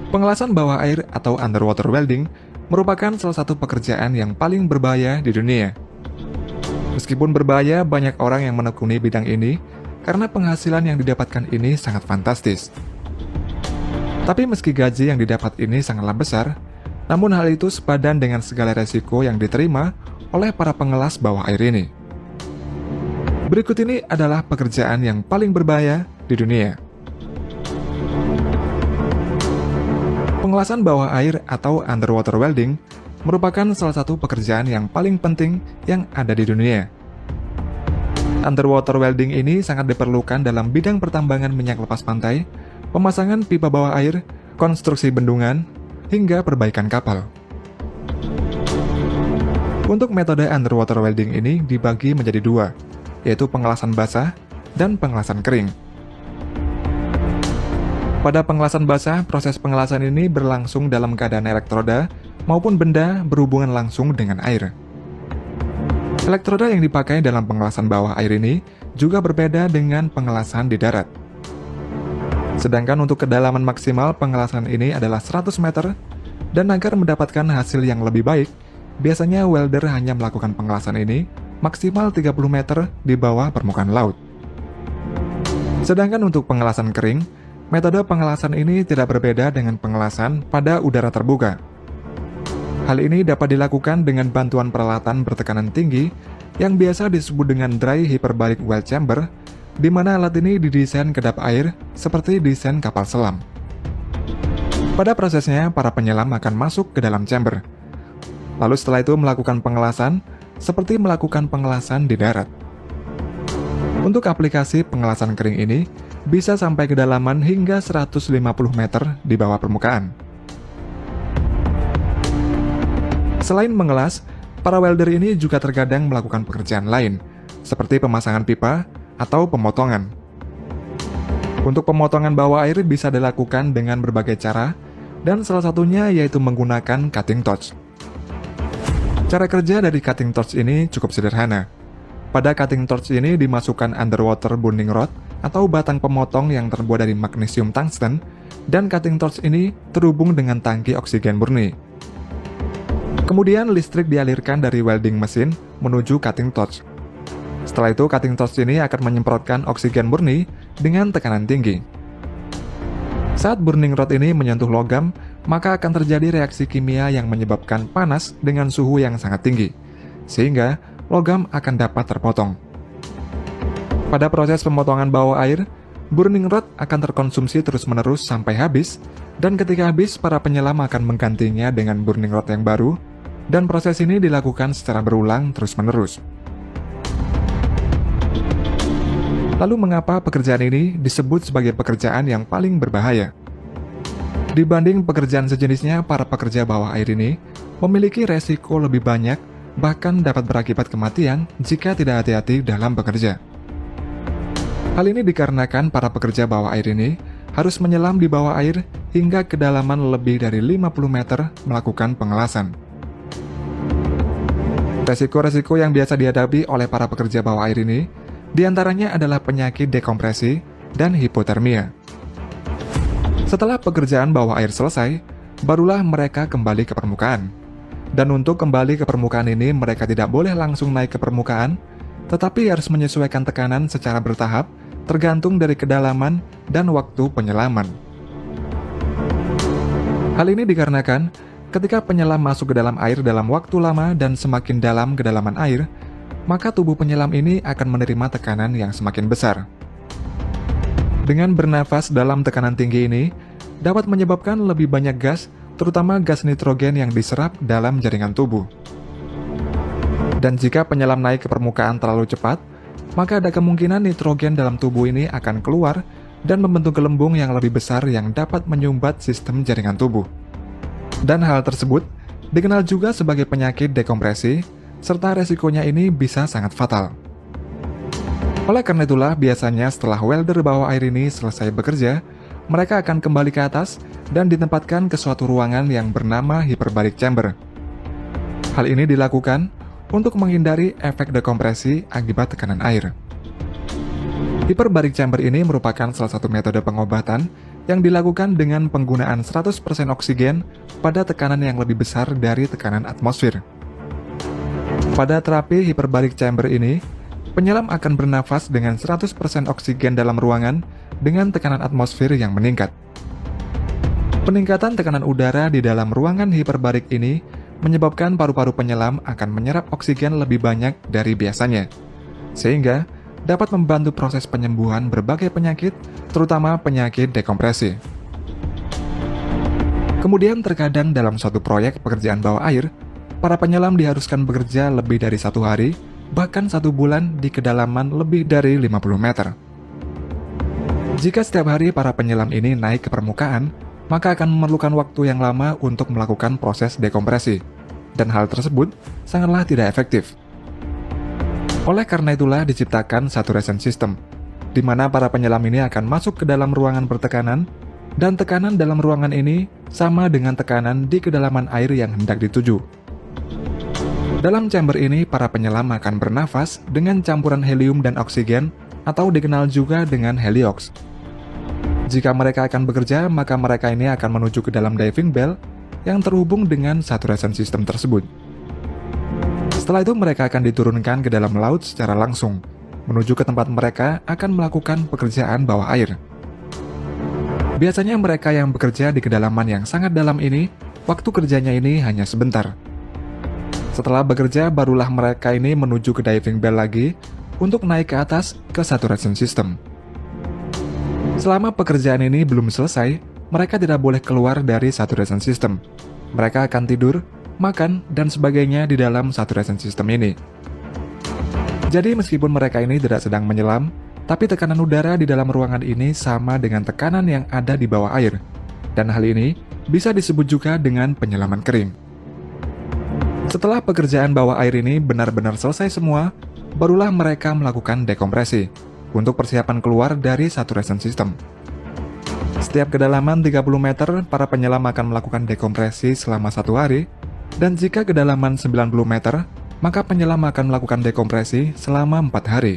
Pengelasan bawah air atau underwater welding merupakan salah satu pekerjaan yang paling berbahaya di dunia. Meskipun berbahaya, banyak orang yang menekuni bidang ini karena penghasilan yang didapatkan ini sangat fantastis. Tapi meski gaji yang didapat ini sangatlah besar, namun hal itu sepadan dengan segala resiko yang diterima oleh para pengelas bawah air ini. Berikut ini adalah pekerjaan yang paling berbahaya di dunia. Pengelasan bawah air atau underwater welding merupakan salah satu pekerjaan yang paling penting yang ada di dunia. Underwater welding ini sangat diperlukan dalam bidang pertambangan minyak lepas pantai, pemasangan pipa bawah air, konstruksi bendungan, hingga perbaikan kapal. Untuk metode underwater welding ini dibagi menjadi dua, yaitu pengelasan basah dan pengelasan kering. Pada pengelasan basah, proses pengelasan ini berlangsung dalam keadaan elektroda maupun benda berhubungan langsung dengan air. Elektroda yang dipakai dalam pengelasan bawah air ini juga berbeda dengan pengelasan di darat. Sedangkan untuk kedalaman maksimal pengelasan ini adalah 100 meter, dan agar mendapatkan hasil yang lebih baik, biasanya welder hanya melakukan pengelasan ini maksimal 30 meter di bawah permukaan laut. Sedangkan untuk pengelasan kering, metode pengelasan ini tidak berbeda dengan pengelasan pada udara terbuka. Hal ini dapat dilakukan dengan bantuan peralatan bertekanan tinggi yang biasa disebut dengan dry hyperbaric weld chamber, di mana alat ini didesain kedap air seperti desain kapal selam. Pada prosesnya, para penyelam akan masuk ke dalam chamber. Lalu setelah itu melakukan pengelasan, seperti melakukan pengelasan di darat. Untuk aplikasi pengelasan kering ini, bisa sampai kedalaman hingga 150 meter di bawah permukaan. Selain mengelas, para welder ini juga terkadang melakukan pekerjaan lain, seperti pemasangan pipa atau pemotongan. Untuk pemotongan bawah air bisa dilakukan dengan berbagai cara, dan salah satunya yaitu menggunakan cutting torch. Cara kerja dari cutting torch ini cukup sederhana. Pada cutting torch ini dimasukkan underwater burning rod atau batang pemotong yang terbuat dari magnesium tungsten, dan cutting torch ini terhubung dengan tangki oksigen murni. Kemudian listrik dialirkan dari welding mesin menuju cutting torch. Setelah itu cutting torch ini akan menyemprotkan oksigen murni dengan tekanan tinggi. Saat burning rod ini menyentuh logam, maka akan terjadi reaksi kimia yang menyebabkan panas dengan suhu yang sangat tinggi, sehingga logam akan dapat terpotong. Pada proses pemotongan bawah air, burning rod akan terkonsumsi terus-menerus sampai habis, dan ketika habis, para penyelam akan menggantinya dengan burning rod yang baru, dan proses ini dilakukan secara berulang terus-menerus. Lalu mengapa pekerjaan ini disebut sebagai pekerjaan yang paling berbahaya? Dibanding pekerjaan sejenisnya, para pekerja bawah air ini memiliki resiko lebih banyak, bahkan dapat berakibat kematian jika tidak hati-hati dalam bekerja. Hal ini dikarenakan para pekerja bawah air ini harus menyelam di bawah air hingga kedalaman lebih dari 50 meter melakukan pengelasan. Resiko-resiko yang biasa dihadapi oleh para pekerja bawah air ini diantaranya adalah penyakit dekompresi dan hipotermia. Setelah pekerjaan bawah air selesai, barulah mereka kembali ke permukaan. Dan untuk kembali ke permukaan ini, mereka tidak boleh langsung naik ke permukaan, tetapi harus menyesuaikan tekanan secara bertahap tergantung dari kedalaman dan waktu penyelaman. Hal ini dikarenakan ketika penyelam masuk ke dalam air dalam waktu lama dan semakin dalam kedalaman air, maka tubuh penyelam ini akan menerima tekanan yang semakin besar. Dengan bernafas dalam tekanan tinggi ini, dapat menyebabkan lebih banyak gas, terutama gas nitrogen yang diserap dalam jaringan tubuh. Dan jika penyelam naik ke permukaan terlalu cepat, maka ada kemungkinan nitrogen dalam tubuh ini akan keluar dan membentuk gelembung yang lebih besar yang dapat menyumbat sistem jaringan tubuh. Dan hal tersebut dikenal juga sebagai penyakit dekompresi, serta resikonya ini bisa sangat fatal. Oleh karena itulah, biasanya setelah welder bawah air ini selesai bekerja, mereka akan kembali ke atas dan ditempatkan ke suatu ruangan yang bernama hyperbaric chamber. Hal ini dilakukan untuk menghindari efek dekompresi akibat tekanan air. Hyperbaric chamber ini merupakan salah satu metode pengobatan yang dilakukan dengan penggunaan 100% oksigen pada tekanan yang lebih besar dari tekanan atmosfer. Pada terapi hyperbaric chamber ini, penyelam akan bernafas dengan 100% oksigen dalam ruangan dengan tekanan atmosfer yang meningkat. Peningkatan tekanan udara di dalam ruangan hiperbarik ini menyebabkan paru-paru penyelam akan menyerap oksigen lebih banyak dari biasanya, sehingga dapat membantu proses penyembuhan berbagai penyakit, terutama penyakit dekompresi. Kemudian terkadang dalam suatu proyek pekerjaan bawah air, para penyelam diharuskan bekerja lebih dari 1 hari, bahkan 1 bulan di kedalaman lebih dari 50 meter. Jika setiap hari para penyelam ini naik ke permukaan, maka akan memerlukan waktu yang lama untuk melakukan proses dekompresi, dan hal tersebut sangatlah tidak efektif. Oleh karena itulah diciptakan saturation system, di mana para penyelam ini akan masuk ke dalam ruangan bertekanan, dan tekanan dalam ruangan ini sama dengan tekanan di kedalaman air yang hendak dituju. Dalam chamber ini, para penyelam akan bernafas dengan campuran helium dan oksigen, atau dikenal juga dengan heliox. Jika mereka akan bekerja, maka mereka ini akan menuju ke dalam diving bell yang terhubung dengan saturation system tersebut. Setelah itu mereka akan diturunkan ke dalam laut secara langsung, menuju ke tempat mereka akan melakukan pekerjaan bawah air. Biasanya mereka yang bekerja di kedalaman yang sangat dalam ini, waktu kerjanya ini hanya sebentar. Setelah bekerja, barulah mereka ini menuju ke diving bell lagi untuk naik ke atas ke saturation system. Selama pekerjaan ini belum selesai, mereka tidak boleh keluar dari saturation system. Mereka akan tidur, makan, dan sebagainya di dalam saturation system ini. Jadi meskipun mereka ini tidak sedang menyelam, tapi tekanan udara di dalam ruangan ini sama dengan tekanan yang ada di bawah air. Dan hal ini bisa disebut juga dengan penyelaman kering. Setelah pekerjaan bawah air ini benar-benar selesai semua, barulah mereka melakukan dekompresi untuk persiapan keluar dari saturation system. Setiap kedalaman 30 meter, para penyelam akan melakukan dekompresi selama 1 hari, dan jika kedalaman 90 meter, maka penyelam akan melakukan dekompresi selama 4 hari.